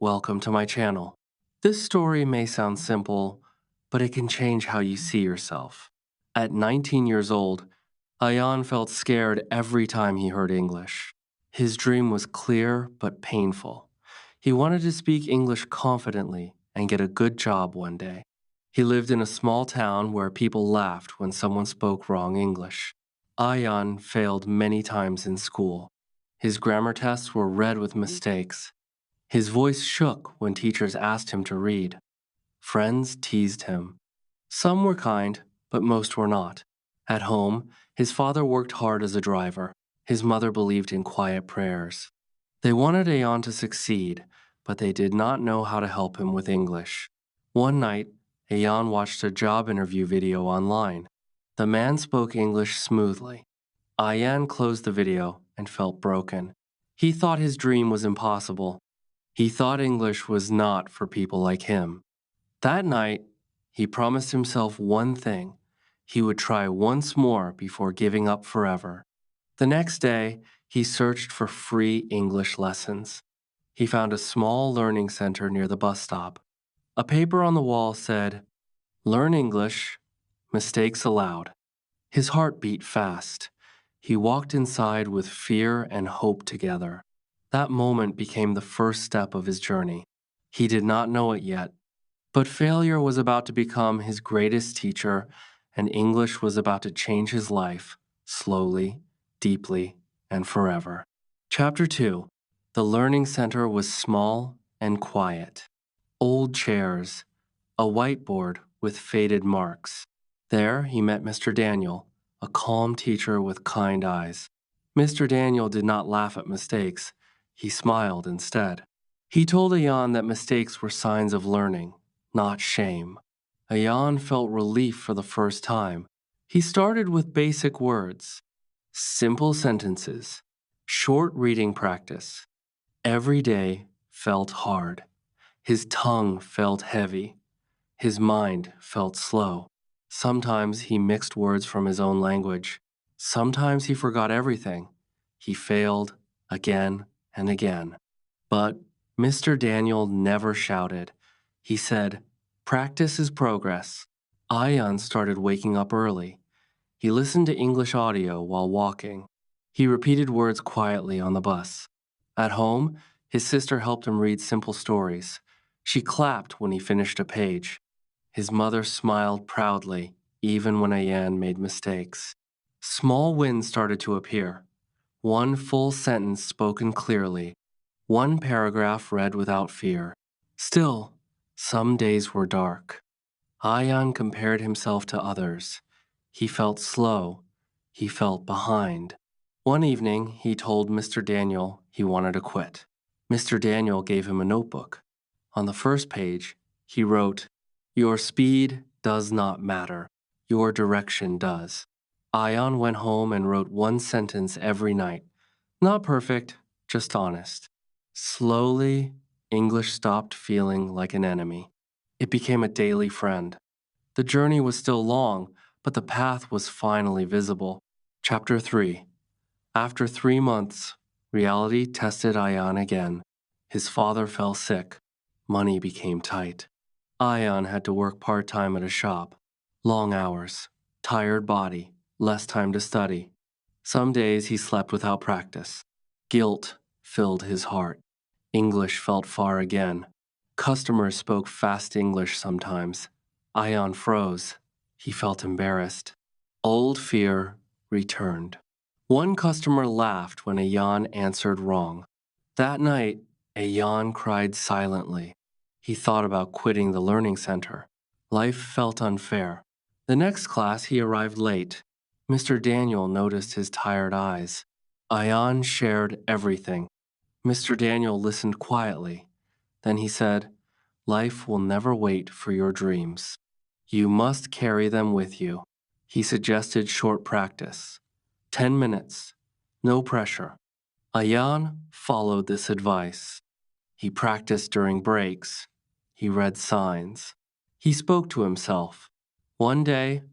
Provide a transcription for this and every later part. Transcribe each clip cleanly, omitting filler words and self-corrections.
welcome to my channel. This story may sound simple, but it can change how you see yourself. At 19 years old, Ayan felt scared every time he heard English. His dream was clear but painful. He wanted to speak English confidently and get a good job one day. He lived in a small town where people laughed when someone spoke wrong English. Ayan failed many times in school. His grammar tests were red with mistakes. His voice shook when teachers asked him to read. Friends teased him. Some were kind, but most were not. At home, his father worked hard as a driver. His mother believed in quiet prayers. They wanted Ayan to succeed, but they did not know how to help him with English. One night, Ayan watched a job interview video online. The man spoke English smoothly. Ayan closed the video and felt broken. He thought his dream was impossible. He thought English was not for people like him. That night, he promised himself one thing. He would try once more before giving up forever. The next day, he searched for free English lessons. He found a small learning center near the bus stop. A paper on the wall said, "Learn English, mistakes allowed." His heart beat fast. He walked inside with fear and hope together. That moment became the first step of his journey. He did not know it yet, but failure was about to become his greatest teacher, and English was about to change his life, slowly, deeply, and forever. Chapter 2. The Learning Center was small and quiet. Old chairs, a whiteboard with faded marks. There he met Mr. Daniel, a calm teacher with kind eyes. Mr. Daniel did not laugh at mistakes. He smiled instead. He told Ayan that mistakes were signs of learning, not shame. Ayan felt relief for the first time. He started with basic words, simple sentences, short reading practice. Every day felt hard. His tongue felt heavy. His mind felt slow. Sometimes he mixed words from his own language. Sometimes he forgot everything. He failed again and again. But Mr. Daniel never shouted. He said, "Practice is progress." Ayan started waking up early. He listened to English audio while walking. He repeated words quietly on the bus. At home, his sister helped him read simple stories. She clapped when he finished a page. His mother smiled proudly, even when Ayan made mistakes. Small wins started to appear. One full sentence spoken clearly. One paragraph read without fear. Still, some days were dark. Ayan compared himself to others. He felt slow. He felt behind. One evening, he told Mr. Daniel he wanted to quit. Mr. Daniel gave him a notebook. On the first page, he wrote, "Your speed does not matter. Your direction does." Ayan went home and wrote one sentence every night. Not perfect, just honest. Slowly, English stopped feeling like an enemy. It became a daily friend. The journey was still long, but the path was finally visible. Chapter 3. After 3 months, reality tested Ayan again. His father fell sick. Money became tight. Ayan had to work part-time at a shop. Long hours, tired body, less time to study. Some days he slept without practice. Guilt filled his heart. English felt far again. Customers spoke fast English sometimes. Ayan froze. He felt embarrassed. Old fear returned. One customer laughed when Ayan answered wrong. That night, Ayan cried silently. He thought about quitting the learning center. Life felt unfair. The next class, he arrived late. Mr. Daniel noticed his tired eyes. Ayan shared everything. Mr. Daniel listened quietly. Then he said, "Life will never wait for your dreams. You must carry them with you." He suggested short practice. 10 minutes. No pressure. Ayan followed this advice. He practiced during breaks. He read signs. He spoke to himself. One day,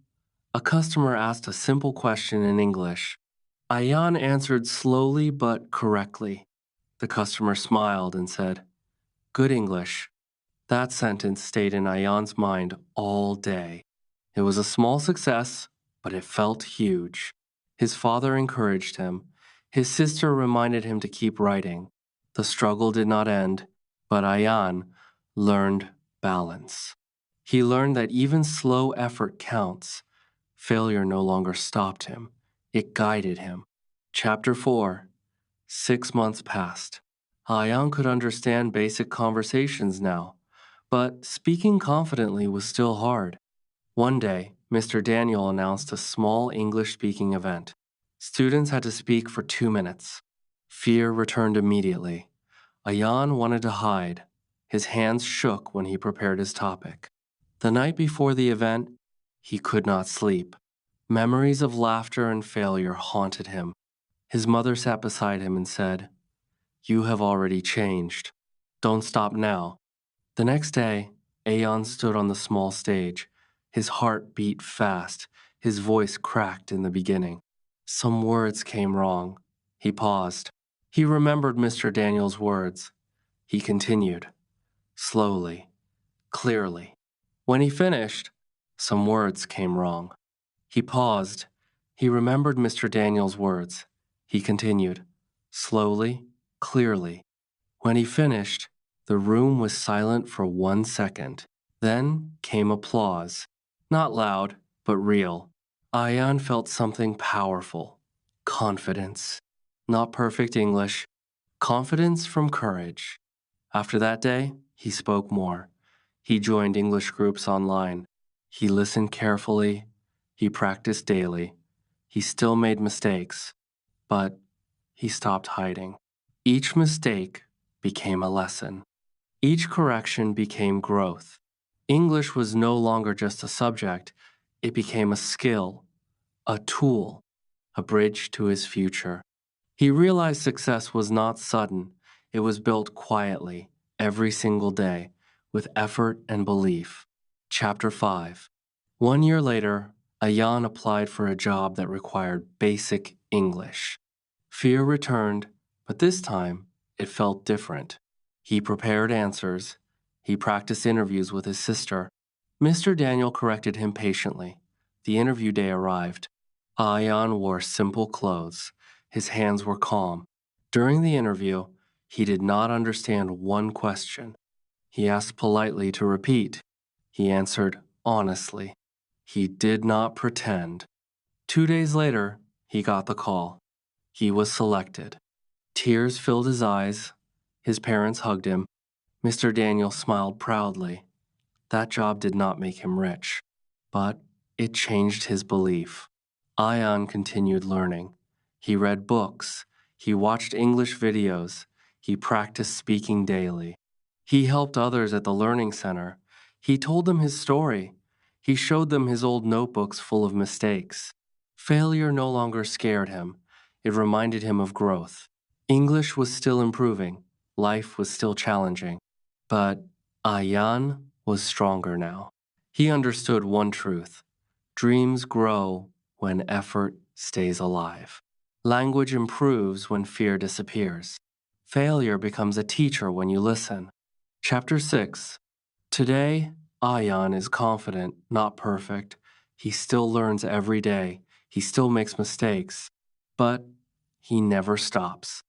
a customer asked a simple question in English. Ayan answered slowly but correctly. The customer smiled and said, Good English. That sentence stayed in Ayan's mind all day. It was a small success, but it felt huge. His father encouraged him. His sister reminded him to keep writing. The struggle did not end, but Ayan learned balance. He learned that even slow effort counts. Failure no longer stopped him, it guided him. Chapter 4. 6 months passed. Ayan could understand basic conversations now, but speaking confidently was still hard. One day, Mr. Daniel announced a small English speaking event. Students had to speak for 2 minutes. Fear returned immediately. Ayan wanted to hide. His hands shook when he prepared his topic. The night before the event, he could not sleep. Memories of laughter and failure haunted him. His mother sat beside him and said, "You have already changed. Don't stop now." The next day, Aeon stood on the small stage. His heart beat fast. His voice cracked in the beginning. Some words came wrong. He paused. He remembered Mr. Daniel's words. He continued, slowly, clearly. When he finished, some words came wrong. He paused. He remembered Mr. Daniel's words. He continued, slowly, clearly. When he finished, the room was silent for 1 second. Then came applause. Not loud, but real. Ayan felt something powerful. Confidence. Not perfect English. Confidence from courage. After that day, he spoke more. He joined English groups online. He listened carefully. He practiced daily. He still made mistakes, but he stopped hiding. Each mistake became a lesson. Each correction became growth. English was no longer just a subject, it became a skill, a tool, a bridge to his future. He realized success was not sudden, it was built quietly, every single day, with effort and belief. Chapter 5. 1 year later, Ayan applied for a job that required basic English. Fear returned, but this time it felt different. He prepared answers. He practiced interviews with his sister. Mr. Daniel corrected him patiently. The interview day arrived. Ayan wore simple clothes. His hands were calm. During the interview, he did not understand one question. He asked politely to repeat. He answered honestly. He did not pretend. 2 days later, he got the call. He was selected. Tears filled his eyes. His parents hugged him. Mr. Daniel smiled proudly. That job did not make him rich, but it changed his belief. Ayan continued learning. He read books. He watched English videos. He practiced speaking daily. He helped others at the Learning Center. He told them his story. He showed them his old notebooks full of mistakes. Failure no longer scared him. It reminded him of growth. English was still improving. Life was still challenging. But Ayan was stronger now. He understood one truth. Dreams grow when effort stays alive. Language improves when fear disappears. Failure becomes a teacher when you listen. Chapter 6. Today, Ayan is confident, not perfect. He still learns every day. He still makes mistakes. But he never stops.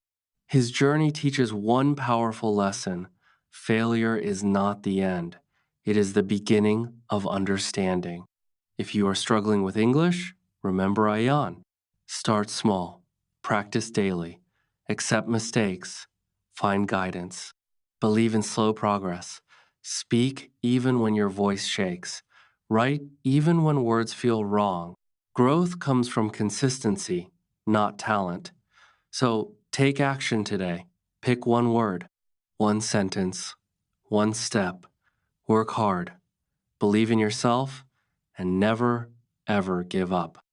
His journey teaches one powerful lesson. Failure is not the end. It is the beginning of understanding. If you are struggling with English, remember Ayan. Start small. Practice daily. Accept mistakes. Find guidance. Believe in slow progress. Speak even when your voice shakes. Write even when words feel wrong. Growth comes from consistency, not talent. So take action today. Pick one word, one sentence, one step. Work hard. Believe in yourself and never, ever give up.